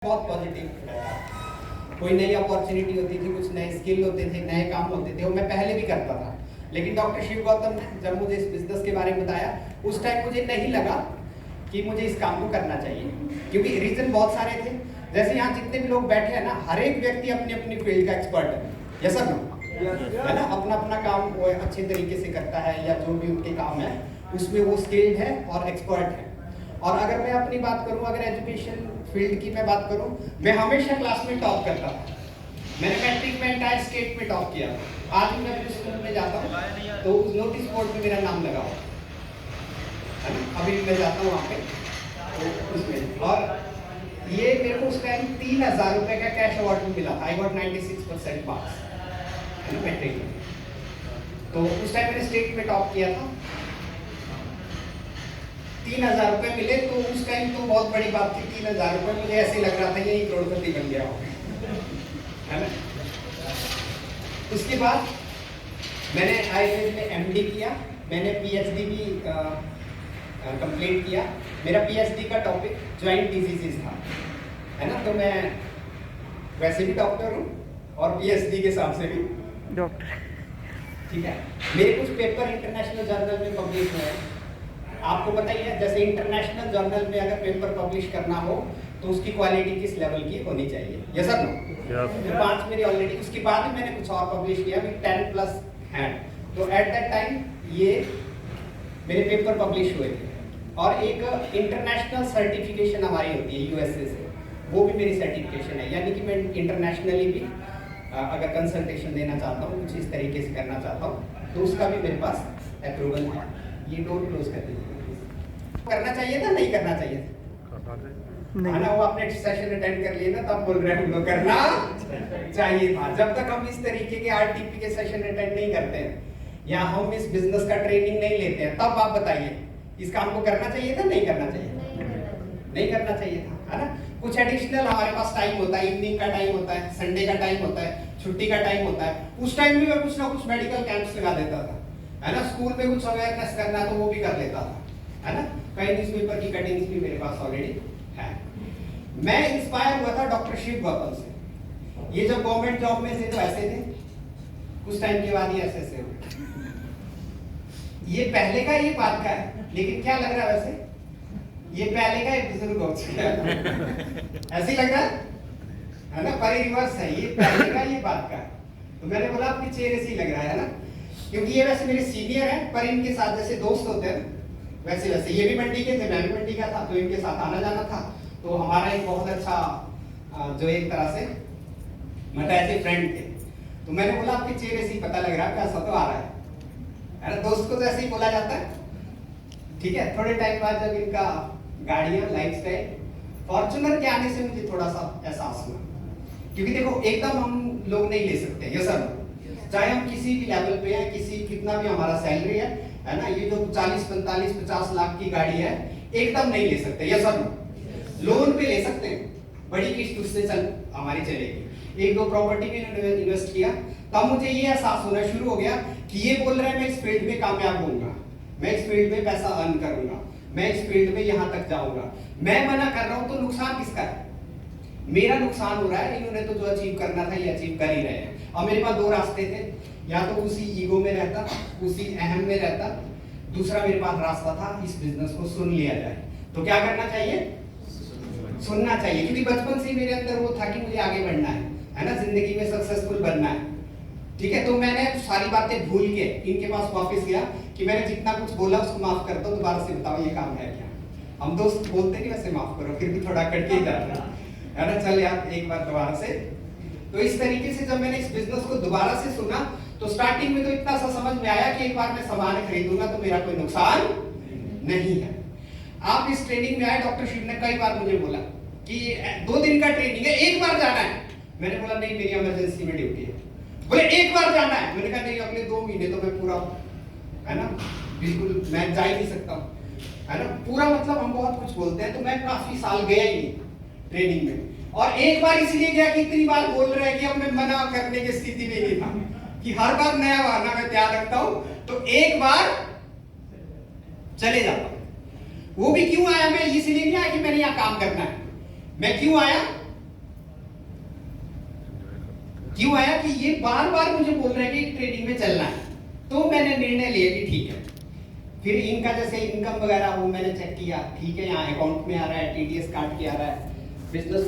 बहुत पॉजिटिव रहता। कोई नई अपॉर्चुनिटी होती थी, कुछ नए स्किल होते थे, नए काम होते थे, वो मैं पहले भी करता था। लेकिन डॉक्टर शिव गौतम ने जब मुझे इस बिजनेस के बारे में बताया, उस टाइम मुझे नहीं लगा कि मुझे इस काम को करना चाहिए, क्योंकि रीजन बहुत सारे थे। जैसे यहाँ जितने भी लोग बैठे हैं ना, हर एक व्यक्ति अपनी अपनी फील्ड का एक्सपर्ट है, ये सब है ना, अपना अपना काम वो अच्छे तरीके से करता है, या जो भी उनके काम है उसमें वो स्किल्ड है और एक्सपर्ट है। और अगर मैं अपनी बात करूं, अगर एजुकेशन फील्ड की मैं बात करूं, मैं हमेशा क्लास में टॉप करता था। मैंने मैट्रिक में एंटायर स्टेट में टॉप किया। आज भी मैं अपने स्कूल में जाता हूं तो उस नोटिस बोर्ड में मेरा नाम लगा हुआ है ना, अभी भी मैं जाता हूं वहां पे तो उसमें। और ये मेरे को उस टाइम 3000 रुपए का कैश अवार्ड भी मिला था। आई गॉट 96% मार्क्स है ना मैट्रिक में। तो उस टाइम मैंने स्टेट में टॉप किया था। 3000 रुपए मिले तो उस टाइम तो बहुत बड़ी बात थी। 3000 रुपए मुझे ऐसे लग रहा था यही करोड़पति बन गया है ना। उसके बाद मैंने आयुर्वेद में एमडी किया, मैंने पीएचडी भी कंप्लीट किया। मेरा पीएचडी का टॉपिक जॉइंट डिजीजेस था है ना। तो मैं वैसे भी डॉक्टर हूँ और पीएचडी के हिसाब से भी डॉक्टर, ठीक है। मेरे कुछ पेपर इंटरनेशनल जर्नल में पब्लिश हुए हैं। आपको पता ही है, जैसे इंटरनेशनल जर्नल में अगर पेपर पब्लिश करना हो तो उसकी क्वालिटी किस लेवल की होनी चाहिए, ये सब नो। तो 5 मेरी ऑलरेडी, उसके बाद में मैंने कुछ और पब्लिश किया, 10+ हैं। तो एट दैट टाइम ये मेरे पेपर पब्लिश हुए थे। और एक इंटरनेशनल सर्टिफिकेशन हमारी होती है यूएसए से, वो भी मेरी सर्टिफिकेशन है। यानी कि मैं इंटरनेशनली भी अगर कंसल्टेशन देना चाहता हूँ, कुछ इस तरीके से करना चाहता हूँ, तो उसका भी मेरे पास अप्रूवल है। ये डोर क्लोज कर दीजिए। करना चाहिए था, नहीं करना चाहिए था ना। वो आपने सेशन अटेंड कर लिया ना, तब बोल रहे हैं हम लोग करना चाहिए था। जब तक हम इस तरीके के आरटीपी के सेशन अटेंड नहीं करते हैं या हम इस बिजनेस का ट्रेनिंग नहीं लेते हैं, तब आप बताइए इस काम को करना चाहिए था, नहीं करना चाहिए था? नहीं करना चाहिए था, है ना। कुछ एडिशनल हमारे पास टाइम होता है, इवनिंग का टाइम होता है, संडे का टाइम होता है, छुट्टी का टाइम होता है। उस टाइम भी मैं कुछ ना कुछ मेडिकल कैंप्स लगा देता था, है ना। स्कूल में कुछ अवेयरनेस करना तो वो भी कर लेता था, है ना। कई न्यूज़पेपर की कटिंग्स भी मेरे पास ऑलरेडी है। मैं इंस्पायर हुआ था डॉक्टर शिव गौतम से। ये जब गवर्नमेंट जॉब में थे तो ऐसे थे, कुछ टाइम के बाद ये ऐसे हुए। ये पहले का ये बात का है, लेकिन क्या लग रहा है वैसे, ये पहले का एक बुजुर्ग हो चुका है ऐसे ही लग रहा है ना। पर रिवर्स है, ये पहले का ये बात का है। तो मैंने बोला आपके चेहरे से ही लग रहा है ना, क्योंकि ये वैसे मेरे सीनियर हैं, पर इनके साथ जैसे दोस्त होते हैं वैसे वैसे ये भी मंडी के थे, मैं भी मंडी का था, तो इनके साथ आना जाना था। तो हमारा एक बहुत अच्छा जो एक तरह से मतलब ऐसे फ्रेंड थे। तो मैंने बोला आपके चेहरे से ही पता लग रहा है कैसा तो आ रहा है ना। दोस्त को तो ऐसे ही बोला जाता है, ठीक है। थोड़े टाइम बाद जब इनका गाड़ियां लाइफस्टाइल फॉर्च्यूनर के आने से मुझे थोड़ा सा एहसास हुआ, क्योंकि देखो एकदम हम लोग नहीं ले सकते ये सब, चाहे हम किसी भी लेवल पे हैं, किसी कितना भी हमारा सैलरी है ना। ये जो 40, 45, 50 लाख की गाड़ी है एकदम नहीं ले सकते, ये सब लोन पे ले सकते हैं, बड़ी किस्त उससे हमारी चलेगी। 1-2 प्रॉपर्टी में इन्वेस्ट किया, तब मुझे ये एहसास होना शुरू हो गया कि ये बोल रहे हैं मैं इस फील्ड में कामयाब होऊंगा, मैं इस फील्ड में पैसा अर्न करूंगा, मैं इस फील्ड में यहां तक जाऊंगा। मैं मना कर रहा हूं तो नुकसान किसका है? मेरा नुकसान हो रहा है। इन्होंने तो जो अचीव करना था ये अचीव कर ही रहे हैं। और मेरे पास 2 रास्ते थे, या तो उसी ईगो में रहता, उसी अहम में रहता, दूसरा मेरे पास रास्ता था इस बिजनेस को सुन लिया जाए। तो क्या करना चाहिए? सुनना चाहिए, क्योंकि बचपन से मेरे अंदर वो था कि मुझे आगे बढ़ना है ना, जिंदगी में सक्सेसफुल बनना है, ठीक है। तो मैंने सारी बातें भूल के इनके पास वापस गया कि मैंने जितना कुछ बोला उसको माफ कर दो, दोबारा से बताओ ये काम है क्या। हम दोस्त बोलते नहीं वैसे माफ करो, फिर भी थोड़ा कटके ही जाता है ना। चल यार एक बार दोबारा से। तो इस तरीके से जब मैंने इस बिजनेस को दोबारा से सुना, तो स्टार्टिंग में तो इतना सा समझ में आया कि एक बार मैं सामान खरीदूंगा तो मेरा कोई नुकसान नहीं है। आप इस ट्रेनिंग में आए, डॉक्टर शिव ने कई बार मुझे बोला कि 2 दिन का ट्रेनिंग है, एक बार जाना है। मैंने बोला नहीं, मेरी इमरजेंसी में ड्यूटी है। बोले एक बार जाना है। मैंने कहा नहीं, अगले 2 महीने तो मैं पूरा है ना, बिल्कुल मैं जा ही नहीं सकता है ना। पूरा मतलब हम बहुत कुछ बोलते हैं, तो मैं काफी साल गया ही नहीं ट्रेनिंग में। और एक बार इसलिए गया कि इतनी बार बोल रहे हैं कि अब मैं मना करने की स्थिति में नहीं था, कि हर बार नया बहाना मैं तैयार रखता हूं, तो एक बार चले जाता हूं। वो भी क्यों आया? मैं इसलिए नहीं आया कि मैंने यहाँ काम करना है। मैं क्यों आया? क्यों आया कि ये बार बार मुझे बोल रहे हैं कि ट्रेडिंग में चलना है, तो मैंने निर्णय लिया कि ठीक है। फिर इनका जैसे इनकम वगैरह वो मैंने चेक किया, ठीक है यहाँ अकाउंट में आ रहा है, टीडीएस काट के आ रहा है, बिजनेस